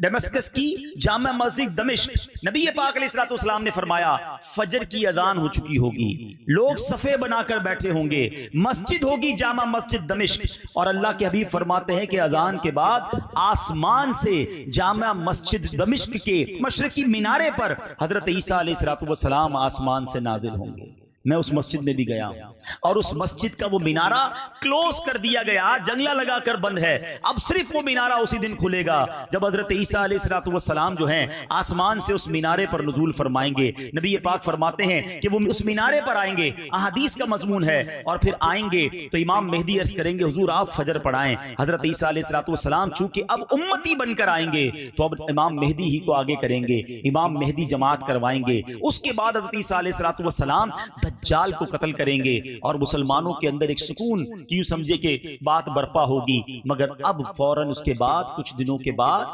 دمشق کی جامع مسجد دمشق، نبی پاک علیہ الصلوۃ والسلام نے فرمایا فجر کی اذان ہو چکی ہوگی، لوگ صفے بنا کر بیٹھے ہوں گے، مسجد ہوگی جامع مسجد دمشق. اور اللہ کے حبیب فرماتے ہیں کہ اذان کے بعد آسمان سے جامع مسجد دمشق کے مشرقی مینارے پر حضرت عیسیٰ علیہ السلام آسمان سے نازل ہوں گے. میں اس مسجد میں بھی گیا ہوں اور اس مسجد کا وہ مینارہ کلوز کر دیا گیا، جنگلہ لگا کر بند ہے. اب صرف وہ مینارہ اسی دن کھلے گا جب حضرت عیسیٰ علیہ السلام جو ہیں آسمان سے اس مینارے پر نزول فرمائیں گے. نبی پاک فرماتے ہیں کہ وہ اس مینارے پر آئیں گے، احادیث کا مضمون ہے، اور پھر آئیں گے تو امام مہدی عرض کریں گے حضور آپ فجر پڑھائیں. حضرت عیسیٰ علیہ السلام چونکہ اب امتی بن کر آئیں گے تو اب امام مہدی ہی کو آگے کریں گے، امام مہدی جماعت کروائیں گے. اس کے بعد حضرت عیسیٰ علیہ السلام دجال کو قتل کریں گے اور مسلمانوں کے اندر ایک سکون کیوں سمجھے کہ بات برپا ہوگی. مگر اب فوراً اس کے بعد کچھ دنوں کے بعد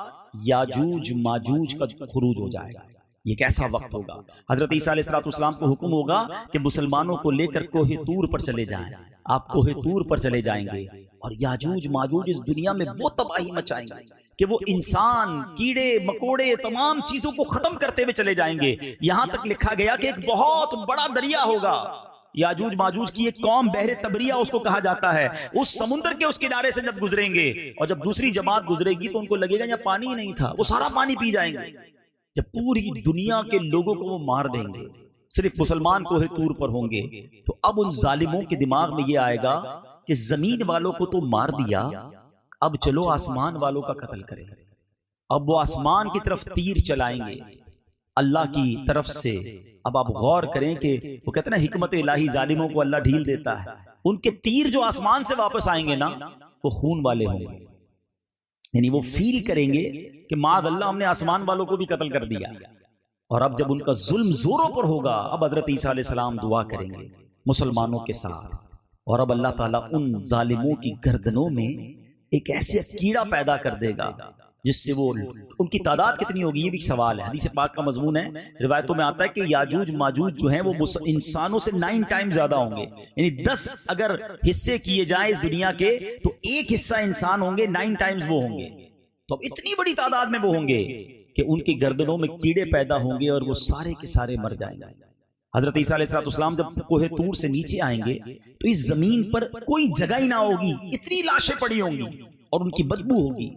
یاجوج ماجوج کا خروج ہو جائے گا. یہ کیسا وقت ہوگا؟ حضرت عیسیٰ علیہ السلام کو حکم ہوگا کہ مسلمانوں کو لے کر کوہ طور پر چلے جائیں. آپ کوہ طور پر چلے جائیں گے اور یاجوج ماجوج اس دنیا میں وہ تباہی مچائیں گے کہ وہ انسان، کیڑے مکوڑے، تمام چیزوں کو ختم کرتے ہوئے چلے جائیں گے. یہاں تک لکھا گیا کہ ایک بہت بڑا دریا ہوگا. یاجوج ماجوج کی ایک قوم بحر تبریہ اس کو کہا جاتا ہے، اس سمندر کے اس کنارے سے جب گزریں گے اور جب دوسری جماعت گزرے گی تو ان کو لگے گا یہاں پانی ہی نہیں تھا، وہ سارا پانی پی جائیں گے. جب پوری دنیا کے لوگوں کو وہ مار دیں گے، صرف مسلمان کوہ طور پر ہوں گے، تو اب ان ظالموں کے دماغ میں یہ آئے گا کہ زمین والوں کو تو مار دیا، اب چلو آسمان والوں کا قتل کریں. اب وہ آسمان کی طرف تیر چلائیں گے اللہ کی طرف سے. اب آپ غور کریں کہ وہ کہتے ہیں نا حکمت الہی ظالموں کو اللہ ڈھیل دیتا ہے. ان کے تیر جو آسمان سے واپس آئیں گے نا وہ خون والے ہوں گے، یعنی وہ فیل کریں گے کہ معاذ اللہ ہم نے آسمان والوں کو بھی قتل کر دیا. اور اب جب ان کا ظلم زوروں پر ہوگا اب حضرت عیسیٰ علیہ السلام دعا کریں گے مسلمانوں کے ساتھ، اور اب اللہ تعالیٰ ان ظالموں کی گردنوں میں ایک ایسے کیڑا پیدا کر دے گا جس سے وہ ان کی تعداد کتنی ہوگی یہ بھی سوال ہے. حدیث پاک کا مضمون ہے، روایتوں میں آتا ہے کہ یاجوج ماجوج جو ہیں وہ انسانوں سے 9 ٹائم زیادہ ہوں گے. یعنی 10 اگر حصے کیے جائیں اس دنیا کے تو ایک حصہ انسان ہوں گے، 9 ٹائمز وہ ہوں گے. تو اب اتنی بڑی تعداد میں وہ ہوں گے کہ ان کی گردنوں میں کیڑے پیدا ہوں گے اور وہ سارے کے سارے مر جائیں گے. حضرت عیسیٰ علیہ السلام جب کوہ طور سے نیچے آئیں گے تو اس زمین پر کوئی جگہ ہی نہ ہوگی، اتنی لاشیں پڑی ہوں گی اور ان کی بدبو ہوگی.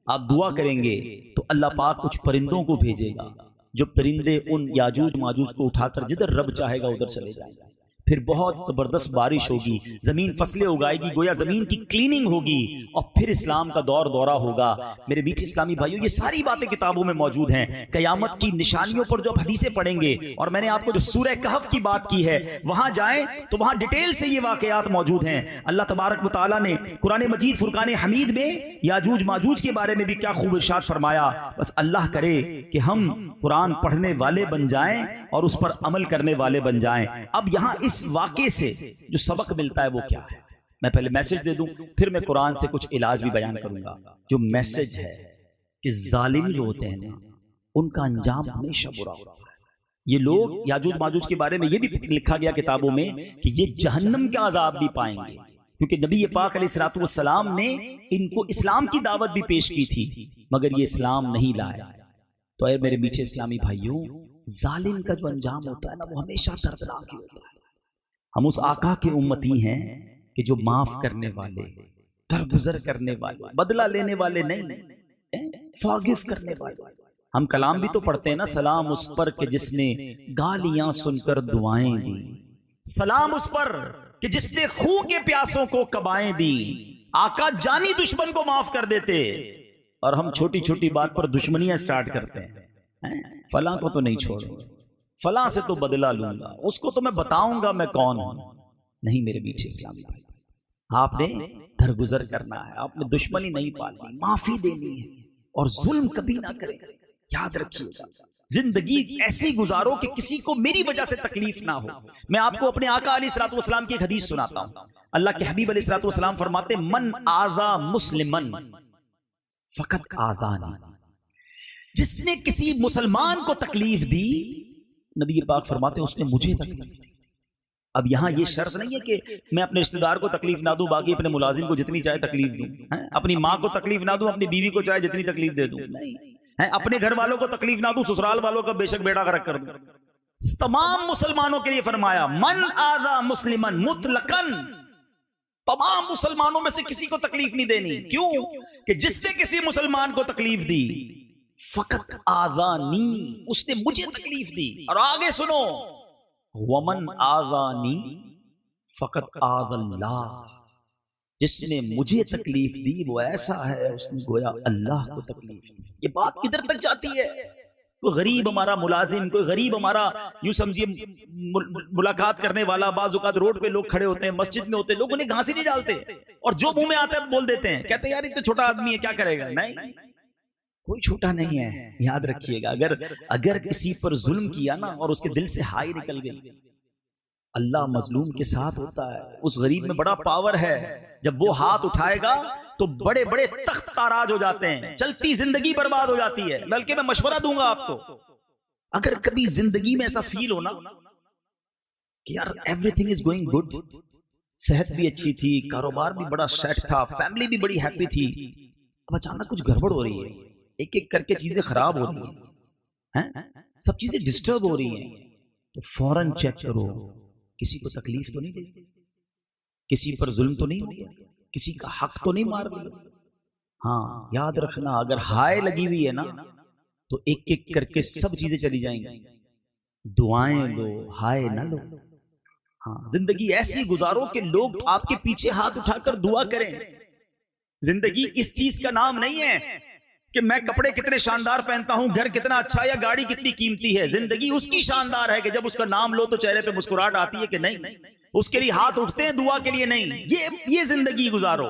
آپ دعا کریں گے تو اللہ پاک کچھ پرندوں کو بھیجے گا، جو پرندے ان یاجوج ماجوج کو اٹھا کر جدھر رب چاہے گا ادھر چلے جائیں گے. پھر بہت زبردست بارش ہوگی، زمین فصلیں اگائے گی، گویا زمین کی کلیننگ ہوگی، اور پھر اسلام کا دور دورہ ہوگا. میرے میٹھے اسلامی بھائیوں، یہ ساری باتیں کتابوں میں موجود ہیں. قیامت کی نشانیوں پر جو آپ حدیثیں پڑھیں گے، اور میں نے آپ کو جو سورہ کہف کی بات کی ہے وہاں جائیں تو وہاں ڈیٹیل سے یہ واقعات موجود ہیں. اللہ تبارک و تعالیٰ نے قرآن مجید فرقان حمید میں یاجوج ماجوج کے بارے میں بھی کیا خوب ارشاد فرمایا. بس اللہ کرے کہ ہم قرآن پڑھنے والے بن جائیں اور اس پر عمل کرنے والے بن جائیں. اب یہاں اس واقعے سے جو سبق ملتا ہے وہ کیا ہے؟ میں پہلے میسج دے دوں، پھر میں قرآن سے کچھ علاج بھی بیان کروں گا. جو میسج ہے کہ ظالم جو ہوتے ہیں نا ان کا انجام ہمیشہ برا ہوتا ہے. یہ لوگ یاجوج ماجوج کے بارے میں یہ بھی لکھا گیا کتابوں میں کہ یہ جہنم کا عذاب بھی پائیں گے، کیونکہ نبی پاک علیہ السلام نے ان کو اسلام کی دعوت بھی پیش کی تھی مگر یہ اسلام نہیں لائے. تو اے میرے میٹھے اسلامی بھائیوں، ظالم کا جو انجام ہوتا ہے نا وہ ہمیشہ دردناک ہوتا ہے. ہم اس آقا کے امتی ہیں کہ جو معاف کرنے والے، درگزر کرنے والے، بدلہ لینے والے نہیں، فارگیو کرنے والے. ہم کلام بھی تو پڑھتے ہیں نا، سلام اس پر کہ جس نے گالیاں سن کر دعائیں دی، سلام اس پر کہ جس نے خون کے پیاسوں کو کبائیں دی. آقا جانی دشمن کو معاف کر دیتے، اور ہم چھوٹی چھوٹی بات پر دشمنیاں سٹارٹ کرتے ہیں. فلاں کو تو نہیں چھوڑوں گا، فلاں سے تو بدلہ لوں گا، اس کو تو میں بتاؤں گا میں کون ہوں. نہیں میرے میٹھے اسلامی بھائی، آپ نے درگزر کرنا ہے، آپ نے دشمنی نہیں پالنی، معافی دینی ہے، اور ظلم کبھی نہ کریں. یاد رکھیے گا زندگی ایسی گزارو کہ کسی کو میری وجہ سے تکلیف نہ ہو. میں آپ کو اپنے آقا علیہ الصلوۃ والسلام کی ایک حدیث سناتا ہوں. اللہ کے حبیب علیہ الصلوۃ والسلام فرماتے من آذا مسلمن فقط آذانی، جس نے کسی مسلمان کو تکلیف دی، نبی پاک فرماتے اس نے مجھے تکلیف دی. اب یہاں یہ شرط نہیں ہے کہ میں اپنے رشتہ دار کو تکلیف نہ دوں، باقی اپنے ملازم کو جتنی چاہے تکلیف دوں، اپنی ماں کو تکلیف نہ دوں، اپنی بیوی کو چاہے جتنی تکلیف دے دوں. نہیں، اپنے گھر والوں کو تکلیف نہ دوں، سسرال والوں کا بے شک بیڑا غرق کر دوں. تمام مسلمانوں کے لیے فرمایا من آذا مسلمن مطلقاً، تمام مسلمانوں میں سے کسی کو تکلیف نہیں دینی. کیوں؟ کہ جس نے کسی مسلمان کو تکلیف دی فقط آذانی، اس نے مجھے تکلیف دی. اور آگے سنو، ومن آذانی فقط آذى اللہ، جس نے مجھے تکلیف دی وہ ایسا ہے اس نے گویا اللہ کو تکلیف دی. یہ بات کدھر تک جاتی ہے؟ کوئی غریب ہمارا ملازم، کوئی غریب ہمارا یوں سمجھیے ملاقات کرنے والا، بعض اوقات روڈ پہ لوگ کھڑے ہوتے ہیں، مسجد میں ہوتے ہیں، لوگ انہیں گھانسی نہیں ڈالتے، اور جو منہ میں آتا ہے بول دیتے ہیں، کہتے ہیں یار یہ تو چھوٹا آدمی ہے کیا کرے گا. نہیں، کوئی چھوٹا نہیں ہے. یاد رکھیے گا اگر کسی پر ظلم کیا نا اور اس کے دل سے ہائی نکل گئی، اللہ مظلوم کے ساتھ ہوتا ہے. اس غریب میں بڑا پاور ہے، جب وہ ہاتھ اٹھائے گا تو بڑے بڑے تخت تاراج ہو جاتے ہیں، چلتی زندگی برباد ہو جاتی ہے. بلکہ میں مشورہ دوں گا آپ کو، اگر کبھی زندگی میں ایسا فیل ہونا کہ یار every thing is going good, صحت بھی اچھی تھی، کاروبار بھی بڑا سیٹ تھا، فیملی بھی بڑی ہیپی تھی، اب اچانک کچھ گڑبڑ ہو رہی ہے، ایک ایک کر کے چیزیں خراب ہو رہی ہیں، سب چیزیں ڈسٹرب ہو رہی ہیں، تو فوراً چیک کرو کسی کو تکلیف تو نہیں دی، کسی پر ظلم تو نہیں ہو، کسی کا حق تو نہیں مار دیا. ہاں یاد رکھنا اگر ہائے لگی ہوئی ہے نا تو ایک ایک کر کے سب چیزیں چلی جائیں گی. دعائیں لو، ہائے نہ لو. ہاں زندگی ایسی گزارو کہ لوگ آپ کے پیچھے ہاتھ اٹھا کر دعا کریں. زندگی اس چیز کا نام نہیں ہے کہ میں کپڑے کتنے شاندار پہنتا ہوں، گھر کتنا اچھا، یا گاڑی کتنی قیمتی ہے. زندگی اس کی شاندار ہے کہ جب اس کا نام لو تو چہرے پہ مسکراہٹ آتی ہے کہ نہیں، اس کے لیے ہاتھ اٹھتے ہیں دعا کے لیے. نہیں، یہ زندگی گزارو.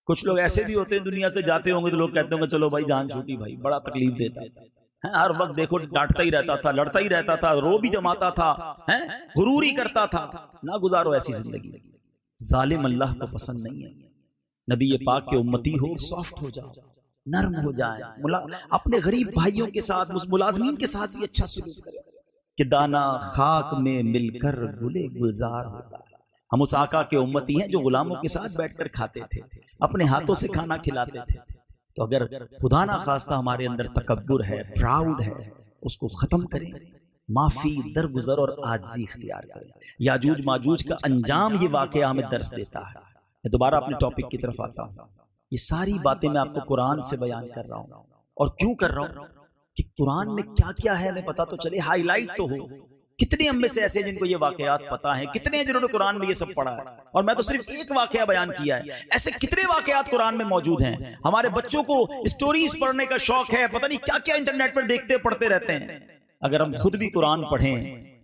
کچھ لوگ ایسے بھی ہوتے ہیں دنیا سے جاتے ہوں گے تو لوگ کہتے ہوں گے چلو بھائی جان چھوٹی، بھائی بڑا تکلیف دیتا ہے، ہر وقت دیکھو ڈانٹتا ہی رہتا تھا، لڑتا ہی رہتا تھا، رو بھی جماتا تھا، غرور ہی کرتا تھا. نہ گزارو ایسی زندگی. ظالم اللہ کو پسند نہیں ہے. نبی پاک کے امتی ہو، سافٹ ہو جاؤ، نرم ہو جائے، اپنے غریب بھائیوں کے ساتھ، ملازمین کے ساتھ بھی اچھا سلوک کرے کہ دانا خاک میں مل کر گلے گلزار ہوتا ہے. ہم اس آقا کے امتی ہیں جو غلاموں کے ساتھ بیٹھ کر کھاتے تھے، اپنے ہاتھوں سے کھانا کھلاتے تھے. تو اگر خدا نہ خواستہ ہمارے اندر تکبر ہے، پراؤڈ ہے، اس کو ختم کریں، معافی، درگزر اور عاجزی اختیار کریں. یاجوج ماجوج کا انجام یہ واقعہ ہمیں درس دیتا ہے. میں دوبارہ اپنے ٹاپک کی طرف آتا ہوں. یہ ساری باتیں میں آپ کو قرآن سے بیان کر رہا ہوں. اور کیوں کر رہا ہوں؟ کہ قرآن میں کیا کیا ہے ہمیں پتا تو چلے، ہائی لائٹ تو ہو. کتنے ہم میں سے ایسے جن کو یہ واقعات پتا ہیں، کتنے جنہوں نے قرآن میں یہ سب پڑھا ہے، اور میں تو صرف ایک واقعہ بیان کیا ہے. ایسے کتنے واقعات قرآن میں موجود ہیں. ہمارے بچوں کو اسٹوریز پڑھنے کا شوق ہے، پتہ نہیں کیا کیا انٹرنیٹ پر دیکھتے پڑھتے رہتے ہیں. اگر ہم خود بھی قرآن پڑھیں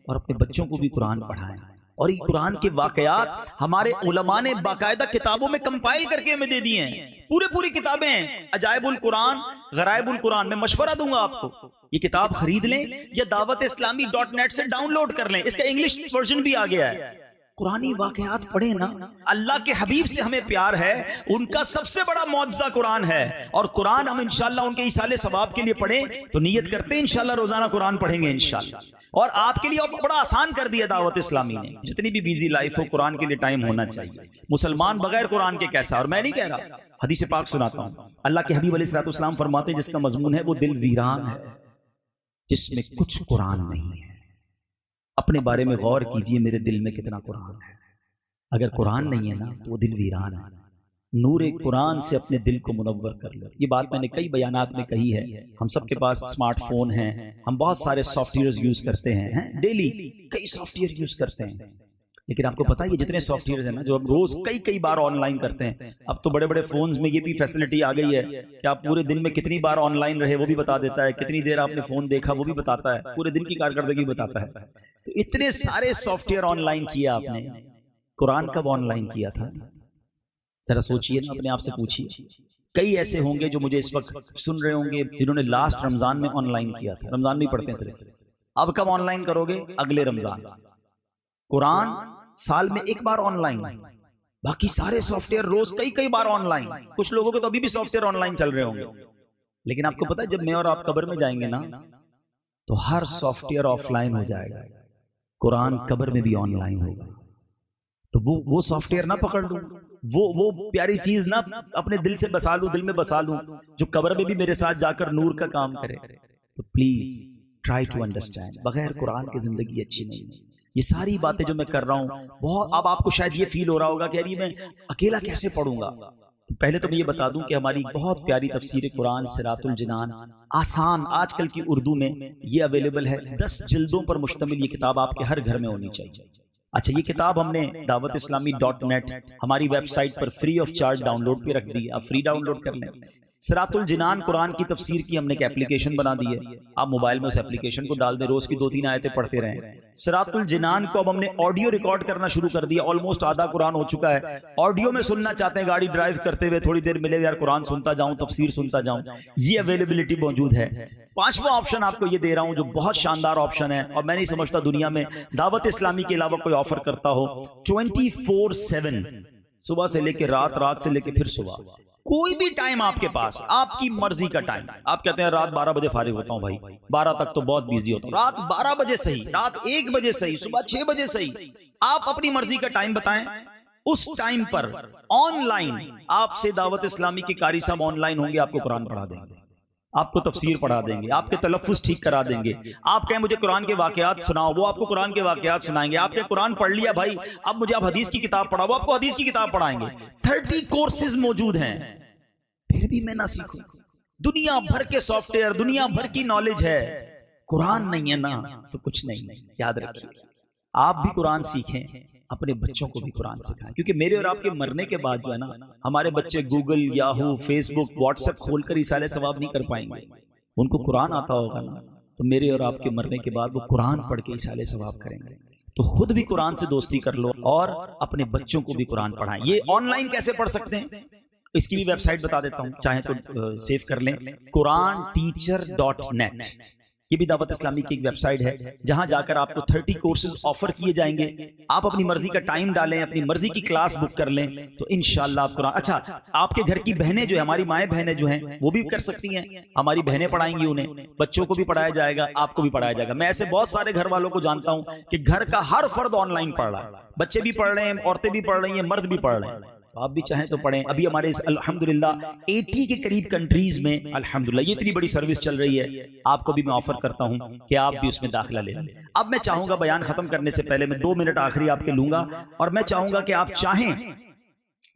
اور اپنے بچوں کو بھی قرآن پڑھائیں، اور یہ قرآن کے واقعات ہمارے علماء نے باقاعدہ کتابوں میں کمپائل کر کے ہمیں دے دیے ہیں، پوری کتابیں ہیں، عجائب القرآن، غرائب القرآن. میں مشورہ دوں گا آپ کو یہ کتاب خرید لیں یا dawatIslami.net سے ڈاؤن لوڈ کر لیں. اس کا انگلش ورژن بھی آ گیا ہے. قرآنی واقعات پڑھیں نا. اللہ کے حبیب سے ہمیں پیار ہے، ان کا سب سے بڑا معجزہ قرآن ہے، اور قرآن ہم انشاءاللہ ان کے ایصال ثواب کے لیے پڑھیں تو نیت کرتے ہیں انشاءاللہ روزانہ قرآن پڑھیں گے انشاءاللہ. اور آپ کے لیے بڑا آسان کر دیا دعوت اسلامی نے. جتنی بھی بیزی لائف ہو، قرآن کے لیے ٹائم ہونا چاہیے. مسلمان بغیر قرآن کے کیسا؟ اور میں نہیں کہہ رہا، حدیث پاک سناتا ہوں. اللہ کے حبیب علیہ الصلوۃ والسلام فرماتے ہیں جس کا مضمون ہے وہ دل ویران ہے جس میں کچھ قرآن نہیں ہے. اپنے بارے میں غور کیجئے، میرے دل میں کتنا قرآن ہے. اگر قرآن نہیں ہے نا تو وہ دل ویران ہے. نور قرآن سے اپنے دل کو منور کر لو. یہ بات میں نے کئی بیانات میں کہی ہے. ہم سب کے پاس اسمارٹ فون ہیں, ہم بہت سارے سافٹ ویئر یوز کرتے ہیں, ڈیلی کئی سافٹ ویئر یوز کرتے ہیں. لیکن آپ کو پتا ہے یہ جتنے سافٹ ویئر ہیں نا جو ہم روز کئی بار آن لائن کرتے ہیں, اب تو بڑے بڑے فونز میں یہ بھی فیسلٹی آ گئی ہے کہ آپ پورے دن میں کتنی بار آن لائن رہے وہ بھی بتا دیتا ہے, کتنی دیر آپ نے فون دیکھا وہ بھی بتاتا ہے, پورے دن کی کارکردگی بتاتا ہے. تو اتنے سارے سافٹ ویئر آن لائن کیا آپ نے, قرآن کب آن لائن کیا تھا؟ ذرا سوچئے نا, اپنے آپ سے پوچھیے. کئی ایسے ہوں گے جو مجھے اس وقت سن رہے ہوں گے جنہوں نے لاسٹ رمضان میں آن لائن کیا تھا. رمضان میں پڑھتے ہیں صرف, اب کب آن لائن کرو گے؟ اگلے رمضان. قرآن سال میں ایک بار آن لائن, باقی سارے سافٹ ویئر روز کئی بار آن لائن. کچھ لوگوں کے تو ابھی بھی سافٹ ویئر آن لائن چل رہے ہوں گے. لیکن آپ کو پتا ہے جب میں اور آپ قبر میں جائیں گے نا تو ہر سافٹ ویئر آف لائن ہو جائے گا, قرآن قبر میں بھی آن لائن ہوگا. تو وہ سافٹ ویئر نہ پکڑ لوں, وہ پیاری چیز نہ اپنے دل سے بسا لوں, دل میں بسا لوں, جو قبر میں بھی میرے ساتھ جا کر نور کا کام کرے. تو پلیز ٹرائی ٹو انڈرسٹینڈ, بغیر قرآن کی زندگی اچھی نہیں ہے. یہ ساری باتیں جو میں کر رہا ہوں بہت, اب آپ کو شاید یہ فیل ہو رہا ہوگا کہ یار یہ میں اکیلا کیسے پڑھوں گا. تو پہلے تو میں یہ بتا دوں کہ ہماری بہت پیاری تفسیر قرآن صراط الجنان آسان آج کل کی اردو میں یہ اویلیبل ہے. 10 جلدوں پر مشتمل یہ کتاب آپ کے ہر گھر میں ہونی چاہیے. اچھا, یہ کتاب ہم نے dawatIslami.net ہماری ویب سائٹ پر free of charge download پہ رکھ دی, آپ فری ڈاؤن لوڈ کر لیں. صراط الجنان قرآن کی تفسیر کی ہم نے ایک اپلیکیشن بنا دی ہے, آپ موبائل میں اس اپلیکیشن کو ڈال دیں, روز کی 2-3 آیتیں پڑھتے رہیں. صراط الجنان کو اب ہم نے آڈیو ریکارڈ کرنا شروع کر دیا, آلموسٹ آدھا قرآن ہو چکا ہے. آڈیو میں سننا چاہتے ہیں گاڑی ڈرائیو کرتے ہوئے, تھوڑی دیر ملے یار قرآن سنتا جاؤں, تفسیر سنتا جاؤں, یہ اویلیبلٹی موجود ہے. 5واں آپشن آپ کو یہ دے رہا ہوں جو بہت شاندار آپشن ہے, اور میں نہیں سمجھتا دنیا میں دعوت اسلامی کے علاوہ کوئی آفر کرتا ہو. 24/7 صبح سے لے کے رات, رات سے لے کے پھر صبح, کوئی بھی ٹائم آپ کے پاس, آپ کی مرضی کا ٹائم. آپ کہتے ہیں رات 12 بجے فارغ ہوتا ہوں, بھائی 12 تک تو بہت بیزی ہوتا ہوں. رات 12 بجے صحیح, رات 1 بجے صحیح, صبح 6 بجے صحیح, آپ اپنی مرضی کا ٹائم بتائیں. اس ٹائم پر آن لائن آپ سے دعوت اسلامی کے قاری صاحب آن لائن ہوں گے, آپ کو قرآن پڑھا دیں گے, آپ کو تفسیر پڑھا دیں گے, آپ کے تلفظ ٹھیک کرا دیں گے. آپ کہیں مجھے قرآن کے واقعات سناؤ, وہ آپ کو قرآن کے واقعات سنائیں گے. آپ نے قرآن پڑھ لیا بھائی, اب مجھے آپ حدیث کی کتاب پڑھاؤ, وہ آپ کو حدیث کی کتاب پڑھائیں گے. 30 کورسز موجود ہیں, پھر بھی میں نہ سیکھوں. دنیا بھر کے سافٹ ویئر, دنیا بھر کی نالج ہے, قرآن نہیں ہے نا تو کچھ نہیں. یاد رکھیے, آپ بھی قرآن سیکھیں, اپنے بچوں کو بھی قرآن سکھائیں. کیونکہ میرے اور آپ کے مرنے کے بعد جو ہے نا, ہمارے بچے گوگل, یاہو, فیس بک, واٹس ایپ کھول کر ایصال ثواب نہیں کر پائیں گے. ان کو قرآن آتا ہوگا نا, تو میرے اور آپ کے مرنے کے بعد وہ قرآن پڑھ کے ایصال ثواب کریں گے. تو خود بھی قرآن سے دوستی کر لو اور اپنے بچوں کو بھی قرآن پڑھائیں. یہ آن لائن کیسے پڑھ سکتے ہیں, اس کی بھی ویب سائٹ بتا دیتا ہوں, چاہیں تو سیو کر لیں, QuranTeacher.net. یہ بھی دعوت اسلامی کی ایک ویب سائٹ ہے جہاں جا کر آپ کو 30 کورسز آفر کیے جائیں گے. آپ اپنی مرضی کا ٹائم ڈالیں, اپنی مرضی کی کلاس بک کر لیں, تو انشاءاللہ آپ قرآن. اچھا, آپ کے گھر کی بہنیں جو ہیں, ہماری مائیں بہنیں جو ہیں, وہ بھی کر سکتی ہیں. ہماری بہنیں پڑھائیں گی انہیں, بچوں کو بھی پڑھایا جائے گا, آپ کو بھی پڑھایا جائے گا. میں ایسے بہت سارے گھر والوں کو جانتا ہوں کہ گھر کا ہر فرد آن لائن پڑھ رہا ہے, بچے بھی پڑھ رہے ہیں, عورتیں بھی پڑھ رہی ہیں, مرد بھی پڑھ رہے ہیں. تو آپ بھی چاہیں تو پڑھیں. ابھی ہمارے الحمدللہ 80 کے قریب کنٹریز میں الحمدللہ یہ اتنی بڑی سروس چل رہی ہے, آپ کو بھی میں آفر کرتا ہوں کہ آپ بھی اس میں داخلہ لے لیں. اب میں چاہوں گا بیان ختم کرنے سے پہلے میں 2 منٹ آخری آپ کے لوں گا, اور میں چاہوں گا کہ آپ چاہیں,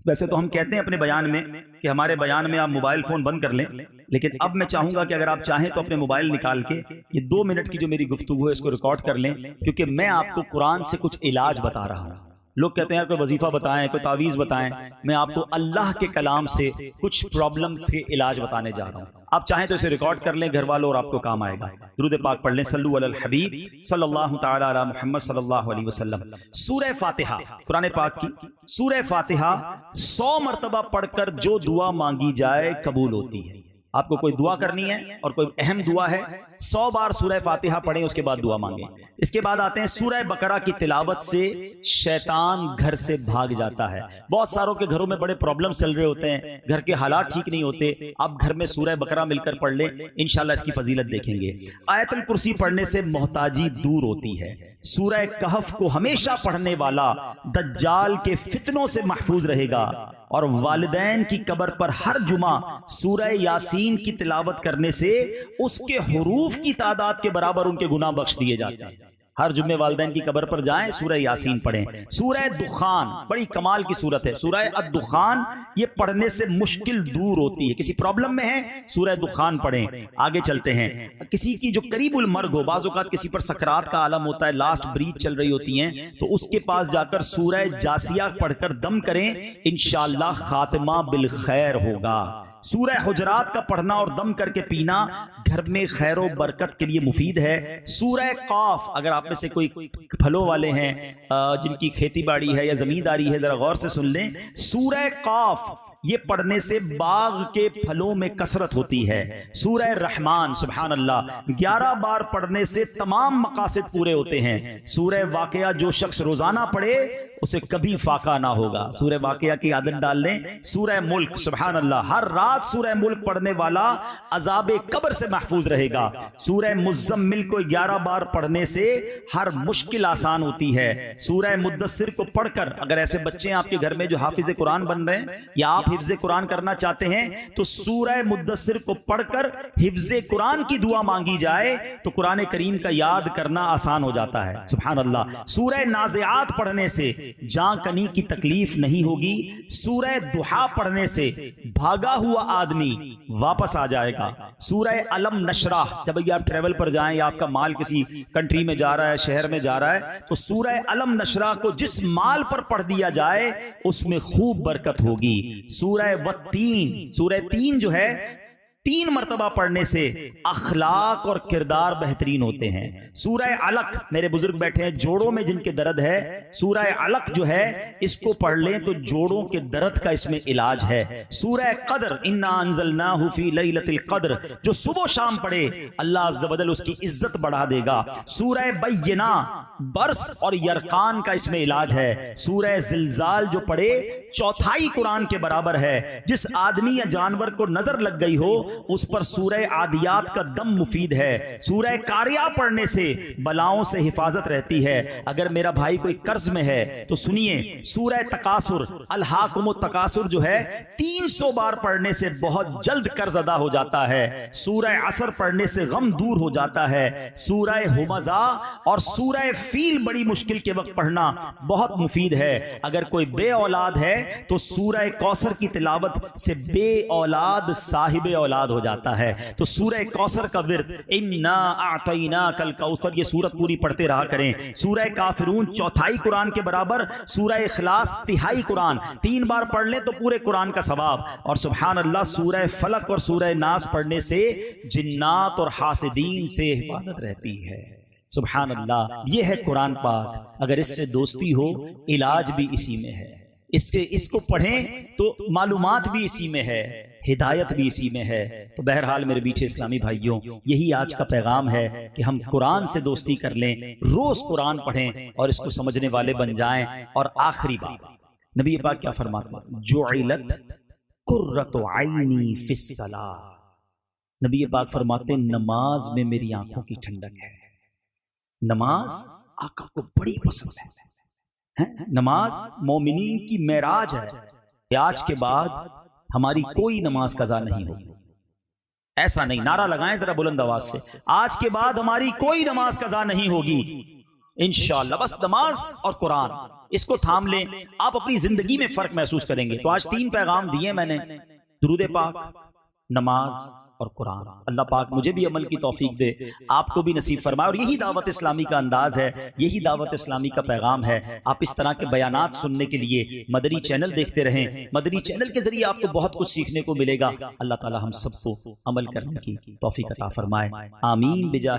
ویسے تو ہم کہتے ہیں اپنے بیان میں کہ ہمارے بیان میں آپ موبائل فون بند کر لیں, لیکن اب میں چاہوں گا کہ اگر آپ چاہیں تو اپنے موبائل نکال کے یہ 2 منٹ کی جو میری گفتگو ہے اس کو ریکارڈ کر لیں, کیونکہ میں آپ کو قرآن سے کچھ علاج بتا رہا ہوں. لوگ کہتے ہیں کوئی وظیفہ بتائیں, کوئی تعویذ بتائیں, میں آپ کو اللہ کے کلام سے کچھ پرابلمز کے علاج بتانے جا رہا ہوں. آپ چاہیں تو اسے ریکارڈ کر لیں گھر والوں, اور آپ کو کام آئے گا. درود پاک پڑھ لیں, صلو علی الحبیب صلی اللہ تعالی علی محمد صلی اللہ علیہ وسلم. سورہ فاتحہ, قرآن پاک کی سورہ فاتحہ 100 مرتبہ پڑھ کر جو دعا مانگی جائے قبول ہوتی ہے. آپ کو کوئی دعا کرنی ہے اور کوئی اہم دعا ہے, 100 بار سورہ فاتحہ پڑھیں, اس کے بعد دعا مانگیں. اس کے بعد آتے ہیں سورہ بقرہ کی تلاوت سے شیطان گھر سے بھاگ جاتا ہے. بہت ساروں کے گھروں میں بڑے پرابلمز چل رہے ہوتے ہیں, گھر کے حالات ٹھیک نہیں ہوتے, آپ گھر میں سورہ بقرہ مل کر پڑھ لیں, انشاءاللہ اس کی فضیلت دیکھیں گے. آیت الکرسی پڑھنے سے محتاجی دور ہوتی ہے. سورہ کہف کو ہمیشہ پڑھنے والا دجال کے فتنوں سے محفوظ رہے گا, اور والدین کی قبر پر ہر جمعہ سورہ یاسین کی تلاوت کرنے سے اس کے حروف کی تعداد کے برابر ان کے گناہ بخش دیے جاتے ہیں. ہر جمعے والدین کی قبر پر جائیں، سورہ یاسین پڑھیں۔ سورہ دخان بڑی کمال کی سورت ہے، سورہ الدخان، یہ پڑھنے سے مشکل دور ہوتی ہے۔ کسی پرابلم میں ہے سورہ دخان پڑھیں۔ آگے چلتے ہیں، کسی کی جو قریب المرگ ہو، بعض اوقات کسی پر سکرات کا عالم ہوتا ہے، لاسٹ بریتھ چل رہی ہوتی ہیں، تو اس کے پاس جا کر سورہ جاسیہ پڑھ کر دم کریں، انشاءاللہ خاتمہ بالخیر ہوگا۔ سورہ حجرات کا پڑھنا اور دم کر کے پینا گھر میں خیر و برکت کے لیے مفید ہے۔ سورہ قاف، اگر آپ میں سے کوئی پھلوں والے ہیں جن کی کھیتی باڑی ہے یا زمینداری ہے، ذرا غور سے سن لیں، سورہ قاف یہ پڑھنے سے باغ کے پھلوں میں کثرت ہوتی ہے۔ سورہ رحمان، سبحان اللہ، 11 بار پڑھنے سے تمام مقاصد پورے ہوتے ہیں۔ سورہ واقعہ جو شخص روزانہ پڑھے اسے کبھی فاقہ نہ ہوگا۔ سورہ واقعہ کی عادت ڈال لیں۔ سورہ ملک، سبحان اللہ، ہر رات سورہ ملک پڑھنے والا عذاب قبر سے محفوظ رہے گا۔ سورہ مزمل کو 11 بار پڑھنے سے ہر مشکل آسان ہوتی ہے۔ سورہ مدثر کو پڑھ کر، اگر ایسے بچے ہیں آپ کے گھر میں جو حافظ قرآن بن رہے ہیں یا آپ حفظ قرآن کرنا چاہتے ہیں، تو سورہ مدثر کو پڑھ کر حفظ قرآن کی دعا مانگی جائے تو قرآن کریم کا یاد کرنا آسان ہو جاتا ہے، سبحان اللہ۔ سورہ نازعات پڑھنے سے جان کنی کی تکلیف نہیں ہوگی۔ سورہ دحا پڑھنے سے بھاگا ہوا آدمی واپس آ جائے گا۔ سورہ علم نشرح، جب آپ ٹریول پر جائیں یا آپ کا مال کسی کنٹری میں جا رہا ہے، شہر میں جا رہا ہے، تو سورہ علم نشرح کو جس مال پر پڑھ دیا جائے اس میں خوب برکت ہوگی۔ سورہ والتین، سورہ تین جو ہے 3 مرتبہ پڑھنے سے اخلاق اور کردار بہترین ہوتے ہیں۔ سورہ علق، میرے بزرگ بیٹھے ہیں جوڑوں میں جن کے درد ہے، سورہ علق جو ہے اس کو پڑھ لیں تو جوڑوں کے درد کا اس میں علاج ہے۔ سورہ قدر، انا انزلناہ فی لیلۃ القدر، جو صبح و شام پڑھے اللہ عز و جل اس کی عزت بڑھا دے گا۔ سورہ بینہ، برس اور یرقان کا اس میں علاج ہے۔ سورہ زلزال جو پڑھے 1/4 قرآن کے برابر ہے۔ جس آدمی یا جانور کو نظر لگ گئی ہو اس پر سورہ عادیات کا دم مفید ہے۔ سورہ قاریہ پڑھنے سے بلاؤں سے حفاظت رہتی ہے۔ اگر میرا بھائی کوئی قرض میں ہے تو سنیے، سورہ تکاثر، الہاکم التکاثر جو ہے 300 بار پڑھنے سے بہت جلد قرض ادا ہو جاتا ہے۔ سورہ عصر پڑھنے سے غم دور ہو جاتا ہے۔ سورہ ہمزہ اور سورہ فیل بڑی مشکل کے وقت پڑھنا بہت مفید ہے۔ اگر کوئی بے اولاد ہے تو سورہ کوثر کی تلاوت سے بے اولاد صاحب اولاد ہو جاتا ہے۔ تو سورہ کوثر کا ورد، انا اعطیناک الکوثر، یہ سورت پوری پڑھتے رہا کریں۔ سورہ کافرون 1/4 قرآن کے برابر۔ سورہ اخلاص 1/3 قرآن، 3 بار پڑھ لیں تو پورے قرآن کا ثواب۔ اور سبحان اللہ، سورہ فلق اور سورہ ناس پڑھنے سے جنات اور حاسدین سے حفاظت رہتی ہے۔ سبحان اللہ، یہ ہے قرآن پاک۔ اگر اس سے دوستی ہو، علاج بھی اسی میں ہے۔ اس کو پڑھیں تو معلومات بھی اسی میں ہے، ہدایت بھی اسی میں ہے۔ تو بہرحال میرے بیچے اسلامی بھائیوں، یہی آج کا پیغام ہے کہ ہم قرآن سے دوستی کر لیں، روز قرآن پڑھیں اور اس کو سمجھنے والے بن جائیں۔ اور آخری بات، نبی پاک کیا فرماتے ہیں؟ جعلت قرۃ عینی فی الصلاۃ، نبی پاک فرماتے ہیں نماز میں میری آنکھوں کی ٹھنڈک ہے۔ نماز آقا کو بڑی پسند ہے۔ نماز مومنین کی معراج ہے کہ آج کے بعد ہماری کوئی نماز قضا نہیں ہوگی۔ ایسا نہیں، نعرہ لگائیں ذرا بلند آواز سے، آج کے بعد ہماری کوئی نماز قضا نہیں ہوگی انشاءاللہ۔ بس نماز اور قرآن، اس کو تھام لیں، آپ اپنی زندگی میں فرق محسوس کریں گے۔ تو آج 3 پیغام دیے میں نے، درود پاک، نماز اور قرآن۔ اللہ پاک مجھے بھی عمل کی توفیق دے، آپ کو بھی نصیب فرمائے۔ اور یہی دعوت اسلامی کا انداز ہے، یہی دعوت اسلامی کا پیغام ہے۔ آپ اس طرح کے بیانات سننے کے لیے مدنی چینل دیکھتے رہیں۔ مدنی چینل کے ذریعے آپ کو بہت کچھ سیکھنے کو ملے گا۔ اللہ تعالی ہم سب کو عمل کرنے کی توفیق عطا فرمائے، آمین بجاہ